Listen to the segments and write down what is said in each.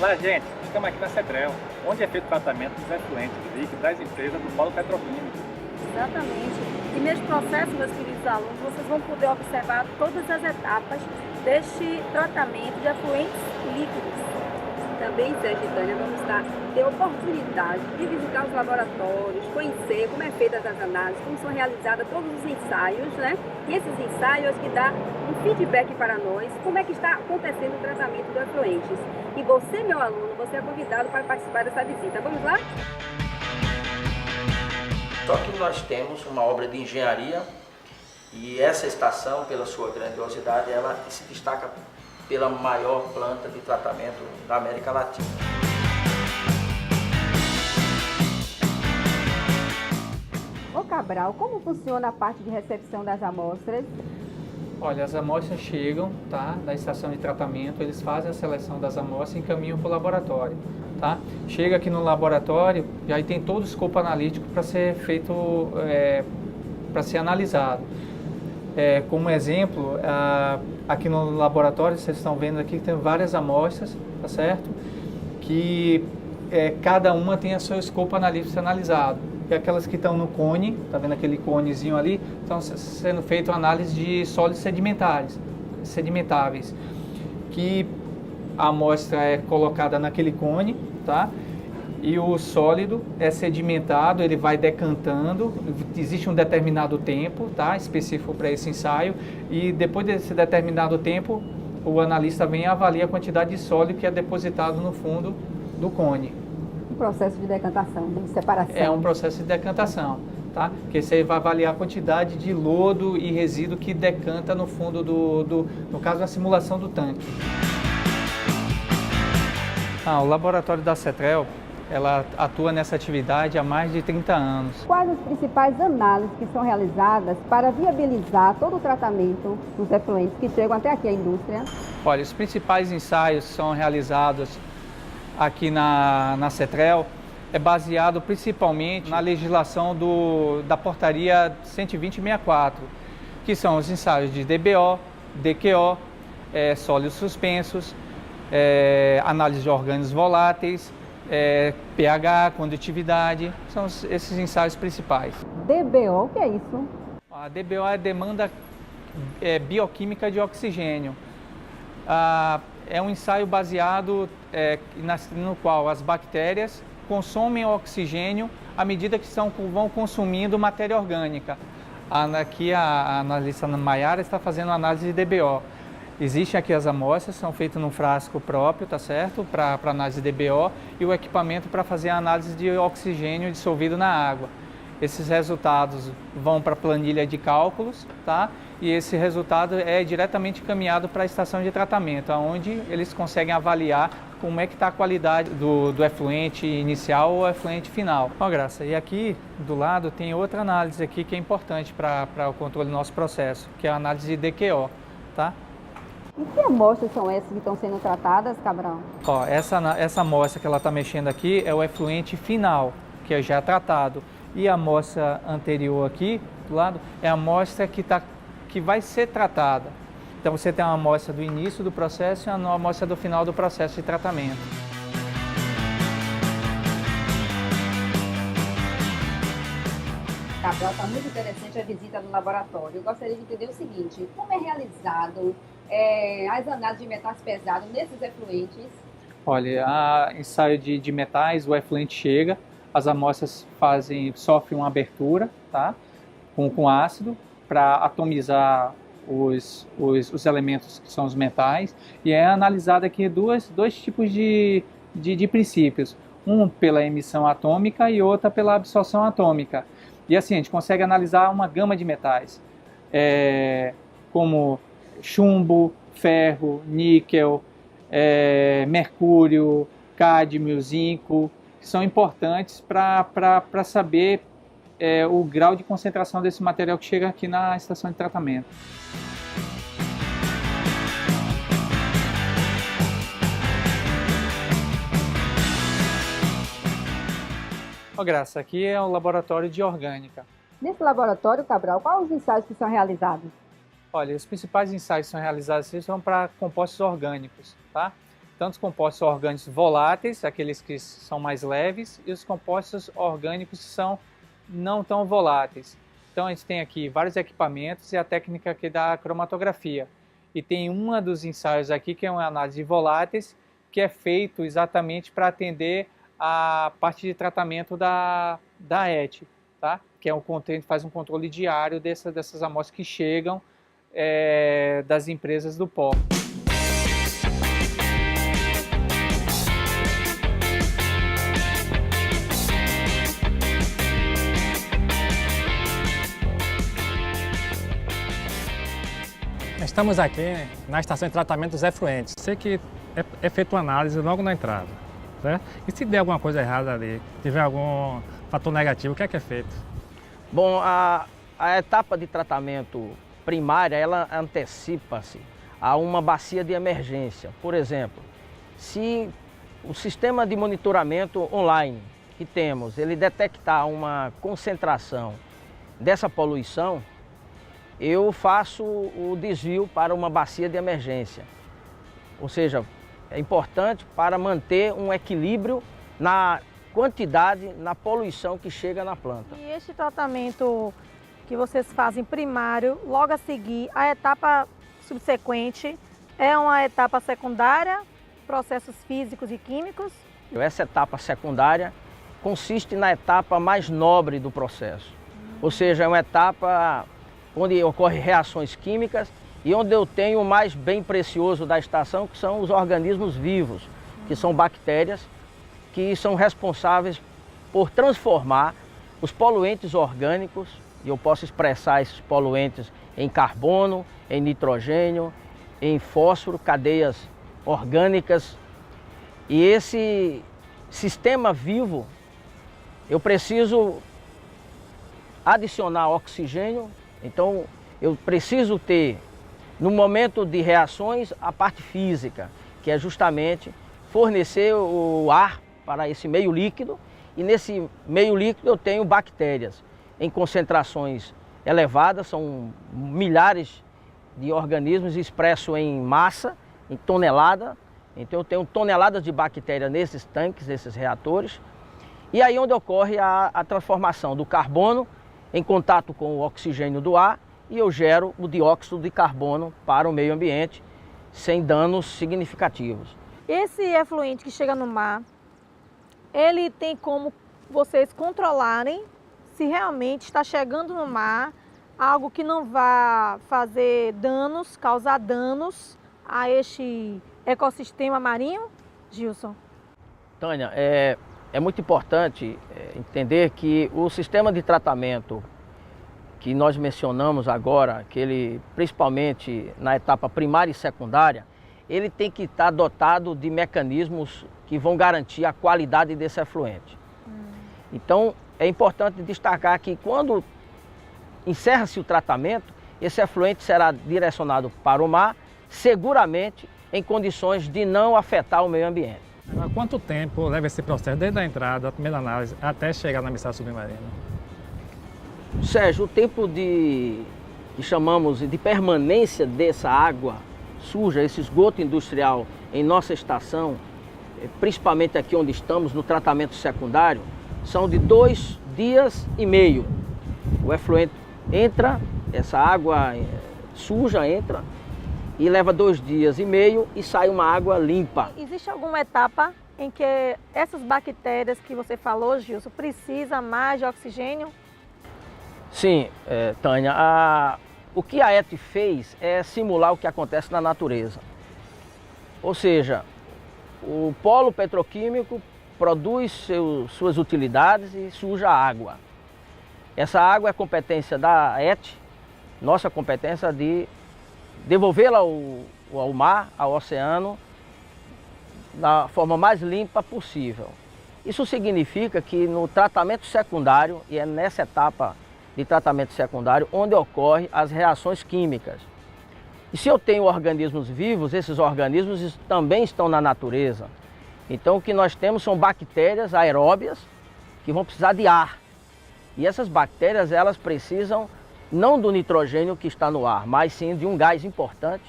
Olá, gente. Estamos aqui na Cetrel, onde é feito o tratamento dos efluentes líquidos das empresas do polo petroquímico. Exatamente. E neste processo, meus queridos alunos, vocês vão poder observar todas as etapas deste tratamento de efluentes líquidos. Também, Sérgio e Tânia, vamos ter oportunidade de visitar os laboratórios, conhecer como é feitas as análises, como são realizados todos os ensaios, né? E esses ensaios que dão um feedback para nós, como é que está acontecendo o tratamento de efluentes. E você, meu aluno, você é convidado para participar dessa visita. Vamos lá? Só que nós temos uma obra de engenharia e essa estação, pela sua grandiosidade, ela se destaca pela maior planta de tratamento da América Latina. Ô Cabral, como funciona a parte de recepção das amostras? Olha, as amostras chegam, tá, da estação de tratamento, eles fazem a seleção das amostras e encaminham para o laboratório, tá? Chega aqui no laboratório e aí tem todo o escopo analítico para ser feito, para ser analisado. Como exemplo, aqui no laboratório, vocês estão vendo aqui que tem várias amostras, tá certo? Que cada uma tem o seu escopo analítico analisado. E aquelas que estão no cone, tá vendo aquele conezinho ali, estão sendo feita análise de sólidos sedimentáveis, que a amostra é colocada naquele cone, tá? E o sólido é sedimentado, ele vai decantando, existe um determinado tempo, tá, específico para esse ensaio, e depois desse determinado tempo, o analista vem e avalia a quantidade de sólido que é depositado no fundo do cone. Um processo de decantação, de separação. É um processo de decantação, tá? Porque você vai avaliar a quantidade de lodo e resíduo que decanta no fundo no caso da simulação do tanque. O laboratório da Cetrel, ela atua nessa atividade há mais de 30 anos. Quais as principais análises que são realizadas para viabilizar todo o tratamento dos efluentes que chegam até aqui à indústria? Olha, os principais ensaios que são realizados aqui na Cetrel é baseado principalmente na legislação da portaria 120/64, que são os ensaios de DBO, DQO, sólidos suspensos, análise de orgânicos voláteis, pH, condutividade, são esses ensaios principais. DBO, o que é isso? A DBO é a demanda bioquímica de oxigênio. É um ensaio baseado no qual as bactérias consomem o oxigênio à medida que vão consumindo matéria orgânica. Aqui a analista Maiara está fazendo análise de DBO. Existem aqui as amostras, são feitas num frasco próprio, tá certo? Para análise de DBO e o equipamento para fazer a análise de oxigênio dissolvido na água. Esses resultados vão para a planilha de cálculos, tá? E esse resultado é diretamente encaminhado para a estação de tratamento, onde eles conseguem avaliar como é que está a qualidade do efluente inicial ou efluente final. Ó, Graça, e aqui do lado tem outra análise aqui que é importante para o controle do nosso processo, que é a análise de DQO, tá? E que amostras são essas que estão sendo tratadas, Cabral? Ó, essa amostra que ela está mexendo aqui é o efluente final, que é já tratado. E a amostra anterior aqui, do lado, é a amostra que vai ser tratada. Então você tem uma amostra do início do processo e uma amostra do final do processo de tratamento. Cabral, está muito interessante a visita no laboratório. Eu gostaria de entender o seguinte, como é realizado as análises de metais pesados nesses efluentes? Olha, ensaio de metais, o efluente chega, as amostras sofrem uma abertura, tá? com ácido para atomizar os elementos que são os metais, e é analisado aqui dois tipos de princípios, um pela emissão atômica e outra pela absorção atômica. E assim, a gente consegue analisar uma gama de metais, como chumbo, ferro, níquel, mercúrio, cádmio, zinco, que são importantes para saber o grau de concentração desse material que chega aqui na estação de tratamento. Graça, aqui é o laboratório de orgânica. Nesse laboratório, Cabral, quais os ensaios que são realizados? Olha, os principais ensaios que são realizados são para compostos orgânicos, tá? tanto os compostos orgânicos voláteis, aqueles que são mais leves, e os compostos orgânicos que são não tão voláteis. Então a gente tem aqui vários equipamentos e a técnica aqui da cromatografia. E tem um dos ensaios aqui que é uma análise de voláteis, que é feito exatamente para atender a parte de tratamento da ET, tá? Que é faz um controle diário dessas amostras que chegam das empresas do pó. Estamos aqui na estação de tratamento dos efluentes. Sei que é feita uma análise logo na entrada, certo? E se der alguma coisa errada ali, tiver algum fator negativo, o que é feito? Bom, a etapa de tratamento primária, ela antecipa-se a uma bacia de emergência. Por exemplo, se o sistema de monitoramento online que temos, ele detectar uma concentração dessa poluição, eu faço o desvio para uma bacia de emergência. Ou seja, é importante para manter um equilíbrio na quantidade, na poluição que chega na planta. E este tratamento que vocês fazem primário, logo a seguir, a etapa subsequente é uma etapa secundária, processos físicos e químicos? Essa etapa secundária consiste na etapa mais nobre do processo. Ou seja, é uma etapa onde ocorrem reações químicas e onde eu tenho o mais bem precioso da estação, que são os organismos vivos, que são bactérias, que são responsáveis por transformar os poluentes orgânicos, e eu posso expressar esses poluentes em carbono, em nitrogênio, em fósforo, cadeias orgânicas. E esse sistema vivo, eu preciso adicionar oxigênio. Então, eu preciso ter, no momento de reações, a parte física, que é justamente fornecer o ar para esse meio líquido. E nesse meio líquido eu tenho bactérias em concentrações elevadas, são milhares de organismos expressos em massa, em tonelada. Então eu tenho toneladas de bactérias nesses tanques, nesses reatores. E aí onde ocorre a transformação do carbono em contato com o oxigênio do ar, e eu gero o dióxido de carbono para o meio ambiente sem danos significativos. Esse efluente que chega no mar, ele tem como vocês controlarem se realmente está chegando no mar algo que não vá fazer danos, causar danos a este ecossistema marinho, Gilson? Tânia, é muito importante entender que o sistema de tratamento que nós mencionamos agora, que ele, principalmente na etapa primária e secundária, ele tem que estar dotado de mecanismos que vão garantir a qualidade desse efluente. Então, é importante destacar que quando encerra-se o tratamento, esse efluente será direcionado para o mar, seguramente em condições de não afetar o meio ambiente. Há quanto tempo leva esse processo, desde a entrada, a primeira análise, até chegar na missão submarina? Sérgio, o tempo que chamamos de permanência dessa água suja, esse esgoto industrial em nossa estação, principalmente aqui onde estamos, no tratamento secundário, são de 2 dias e meio. O efluente entra, essa água suja entra, e leva 2 dias e meio e sai uma água limpa. Existe alguma etapa em que essas bactérias que você falou, Gilson, precisam mais de oxigênio? Sim, Tânia, o que a ET fez é simular o que acontece na natureza. Ou seja, o polo petroquímico produz suas utilidades e suja a água. Essa água é competência da ET, nossa competência de devolvê-la ao mar, ao oceano, da forma mais limpa possível. Isso significa que no tratamento secundário, e é nessa etapa de tratamento secundário onde ocorrem as reações químicas. E se eu tenho organismos vivos, esses organismos também estão na natureza. Então o que nós temos são bactérias aeróbias que vão precisar de ar. E essas bactérias, elas precisam não do nitrogênio que está no ar, mas sim de um gás importante,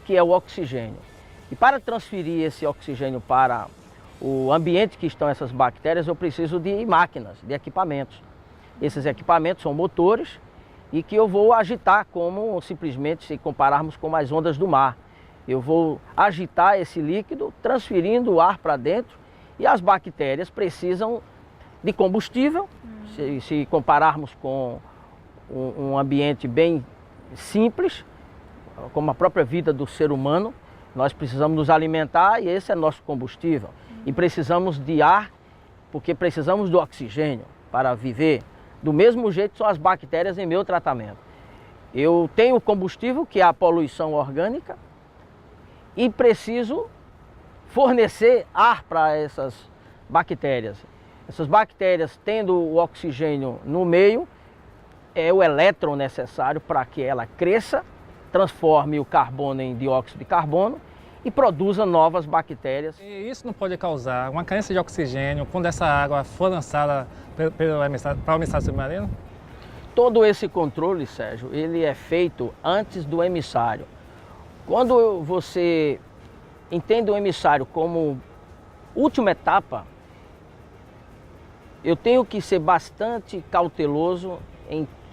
que é o oxigênio. E para transferir esse oxigênio para o ambiente que estão essas bactérias, eu preciso de máquinas, de equipamentos. Esses equipamentos são motores e que eu vou agitar como simplesmente se compararmos com as ondas do mar. Eu vou agitar esse líquido, transferindo o ar para dentro e as bactérias precisam de combustível. Se compararmos com um ambiente bem simples, como a própria vida do ser humano, nós precisamos nos alimentar e esse é nosso combustível. E precisamos de ar, porque precisamos do oxigênio para viver. Do mesmo jeito são as bactérias em meu tratamento. Eu tenho combustível, que é a poluição orgânica, e preciso fornecer ar para essas bactérias. Essas bactérias, tendo o oxigênio no meio, é o elétron necessário para que ela cresça, transforme o carbono em dióxido de carbono e produza novas bactérias. E isso não pode causar uma carência de oxigênio quando essa água for lançada para o emissário submarino? Todo esse controle, Sérgio, ele é feito antes do emissário. Quando você entende o emissário como última etapa, eu tenho que ser bastante cauteloso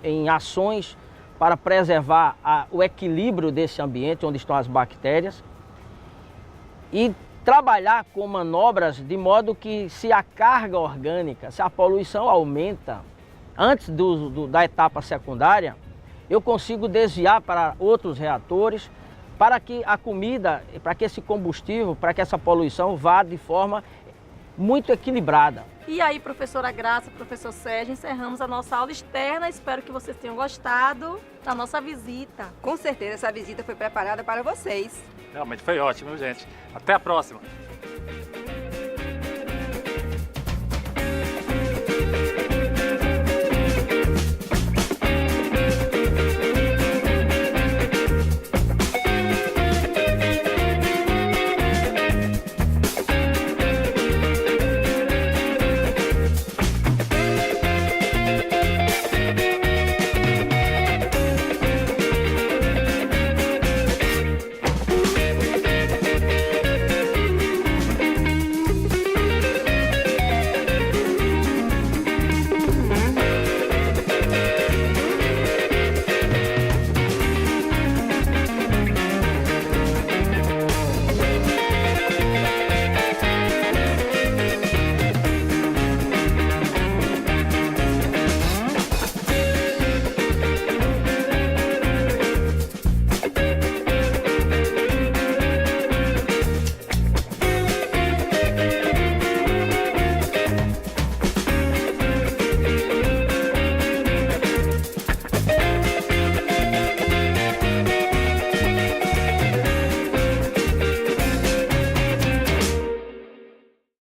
em ações para preservar o equilíbrio desse ambiente onde estão as bactérias e trabalhar com manobras de modo que se a carga orgânica, se a poluição aumenta antes da etapa secundária, eu consigo desviar para outros reatores para que a comida, para que esse combustível, para que essa poluição vá de forma muito equilibrada. E aí, professora Graça, professor Sérgio, encerramos a nossa aula externa. Espero que vocês tenham gostado da nossa visita. Com certeza essa visita foi preparada para vocês. Realmente foi ótimo, gente. Até a próxima.